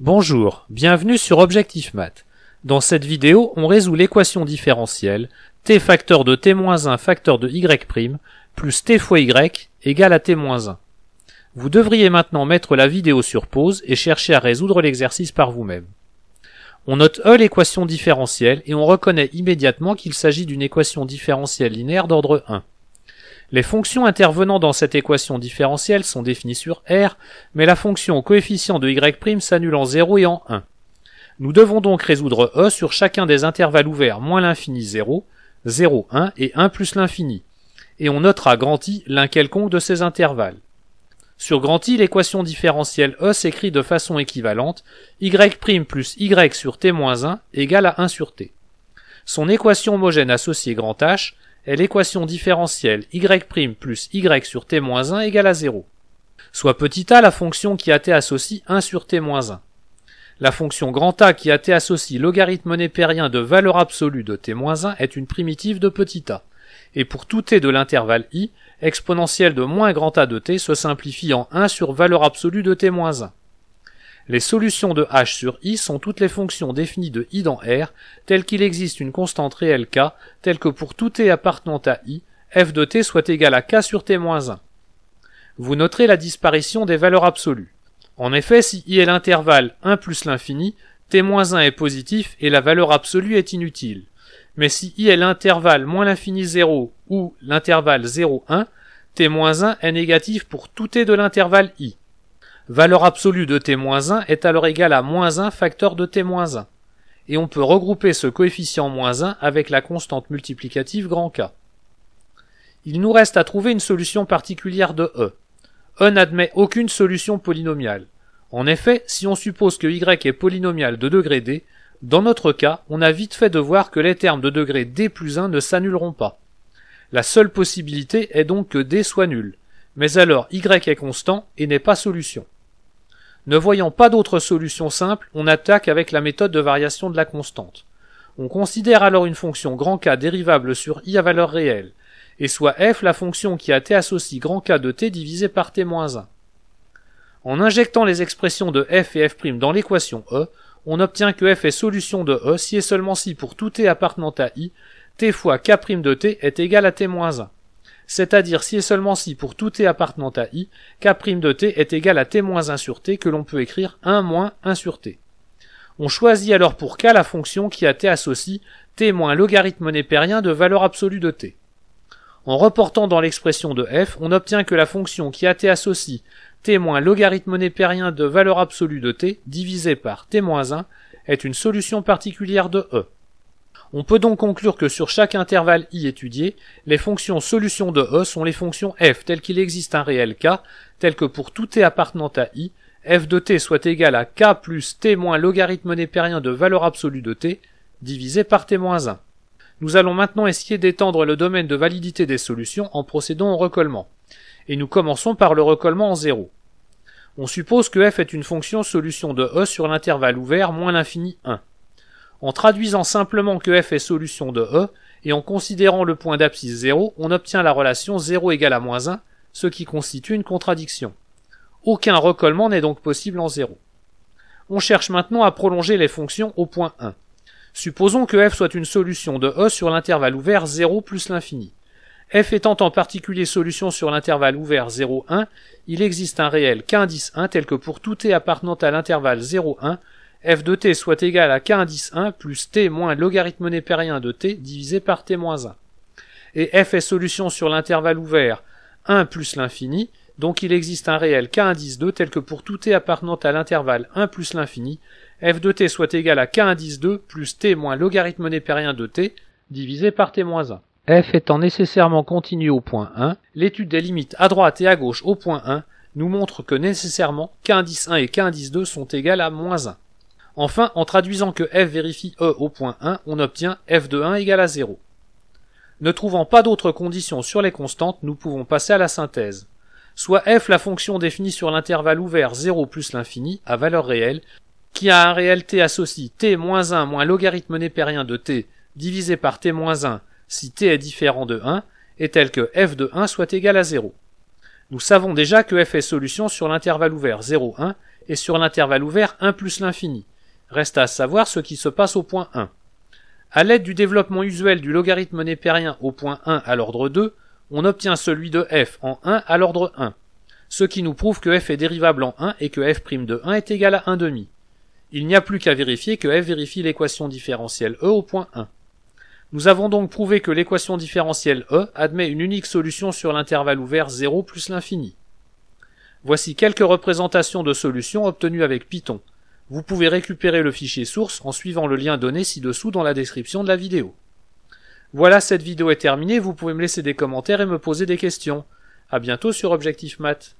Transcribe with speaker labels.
Speaker 1: Bonjour, bienvenue sur Objectif Math. Dans cette vidéo, on résout l'équation différentielle t facteur de t-1 facteur de y' plus t fois y égale à t-1. Vous devriez maintenant mettre la vidéo sur pause et chercher à résoudre l'exercice par vous-même. On note l'équation différentielle et on reconnaît immédiatement qu'il s'agit d'une équation différentielle linéaire d'ordre 1. Les fonctions intervenant dans cette équation différentielle sont définies sur R, mais la fonction au coefficient de y' s'annule en 0 et en 1. Nous devons donc résoudre E sur chacun des intervalles ouverts moins l'infini 0, 0, 1 et 1 plus l'infini, et on notera grand I l'un quelconque de ces intervalles. Sur grand I, l'équation différentielle E s'écrit de façon équivalente, y' plus y sur t-1 égale à 1 sur t. Son équation homogène associée grand H est l'équation différentielle y' plus y sur t-1 égale à 0. Soit petit a la fonction qui a t associe 1 sur t-1. La fonction grand A qui a t associe logarithme népérien de valeur absolue de t-1 est une primitive de petit a. Et pour tout t de l'intervalle i, exponentielle de moins grand A de t se simplifie en 1 sur valeur absolue de t-1. Les solutions de h sur i sont toutes les fonctions définies de i dans R, telles qu'il existe une constante réelle k, telle que pour tout t appartenant à i, f de t soit égal à k sur t-1. Vous noterez la disparition des valeurs absolues. En effet, si i est l'intervalle 1 plus l'infini, t-1 est positif et la valeur absolue est inutile. Mais si i est l'intervalle moins l'infini 0 ou l'intervalle 0, 1, t-1 est négatif pour tout t de l'intervalle i. Valeur absolue de t-1 est alors égale à moins 1 facteur de t-1. Et on peut regrouper ce coefficient moins 1 avec la constante multiplicative grand K. Il nous reste à trouver une solution particulière de E. E n'admet aucune solution polynomiale. En effet, si on suppose que y est polynomial de degré d, dans notre cas, on a vite fait de voir que les termes de degré d plus 1 ne s'annuleront pas. La seule possibilité est donc que d soit nul, mais alors y est constant et n'est pas solution. Ne voyant pas d'autre solution simple, on attaque avec la méthode de variation de la constante. On considère alors une fonction grand K dérivable sur i à valeur réelle, et soit f la fonction qui a t associe grand K de t divisé par t-1. En injectant les expressions de f et f' dans l'équation E, on obtient que f est solution de E si et seulement si pour tout t appartenant à i, t fois k' de t est égal à t-1. C'est-à-dire si et seulement si pour tout t appartenant à i, k' de t est égal à t-1 sur t que l'on peut écrire 1 moins 1 sur t. On choisit alors pour k la fonction qui a t associe t moins logarithme népérien de valeur absolue de t. En reportant dans l'expression de f, on obtient que la fonction qui a t associe t moins logarithme népérien de valeur absolue de t divisé par t-1 est une solution particulière de E. On peut donc conclure que sur chaque intervalle i étudié, les fonctions solutions de E sont les fonctions f telles qu'il existe un réel k, tel que pour tout t appartenant à i, f de t soit égal à k plus t moins logarithme népérien de valeur absolue de t, divisé par t-1. Nous allons maintenant essayer d'étendre le domaine de validité des solutions en procédant au recollement. Et nous commençons par le recollement en 0. On suppose que f est une fonction solution de E sur l'intervalle ouvert moins l'infini 1. En traduisant simplement que f est solution de E, et en considérant le point d'abscisse 0, on obtient la relation 0 égale à moins 1, ce qui constitue une contradiction. Aucun recollement n'est donc possible en 0. On cherche maintenant à prolonger les fonctions au point 1. Supposons que f soit une solution de E sur l'intervalle ouvert 0 plus l'infini. F étant en particulier solution sur l'intervalle ouvert 0, 1, il existe un réel k-indice 1 tel que pour tout t appartenant à l'intervalle 0, 1, f de t soit égal à k-indice 1 plus t moins logarithme népérien de t divisé par t-1. Et f est solution sur l'intervalle ouvert 1 plus l'infini, donc il existe un réel k-indice 2 tel que pour tout t appartenant à l'intervalle 1 plus l'infini, f de t soit égal à k-indice 2 plus t moins logarithme népérien de t divisé par t-1. F étant nécessairement continu au point 1, l'étude des limites à droite et à gauche au point 1 nous montre que nécessairement k-indice 1 et k-indice 2 sont égales à moins 1. Enfin, en traduisant que f vérifie E au point 1, on obtient f de 1 égale à 0. Ne trouvant pas d'autres conditions sur les constantes, nous pouvons passer à la synthèse. Soit f la fonction définie sur l'intervalle ouvert 0 plus l'infini, à valeur réelle, qui a un réel t associe t moins 1 moins logarithme népérien de t divisé par t-1 si t est différent de 1, est telle que f de 1 soit égal à 0. Nous savons déjà que f est solution sur l'intervalle ouvert 0, 1, et sur l'intervalle ouvert 1 plus l'infini. Reste à savoir ce qui se passe au point 1. À l'aide du développement usuel du logarithme népérien au point 1 à l'ordre 2, on obtient celui de f en 1 à l'ordre 1, ce qui nous prouve que f est dérivable en 1 et que f' de 1 est égal à 1/2. Il n'y a plus qu'à vérifier que f vérifie l'équation différentielle E au point 1. Nous avons donc prouvé que l'équation différentielle E admet une unique solution sur l'intervalle ouvert 0 plus l'infini. Voici quelques représentations de solutions obtenues avec Python. Vous pouvez récupérer le fichier source en suivant le lien donné ci-dessous dans la description de la vidéo. Voilà, cette vidéo est terminée, vous pouvez me laisser des commentaires et me poser des questions. À bientôt sur Objectif Math.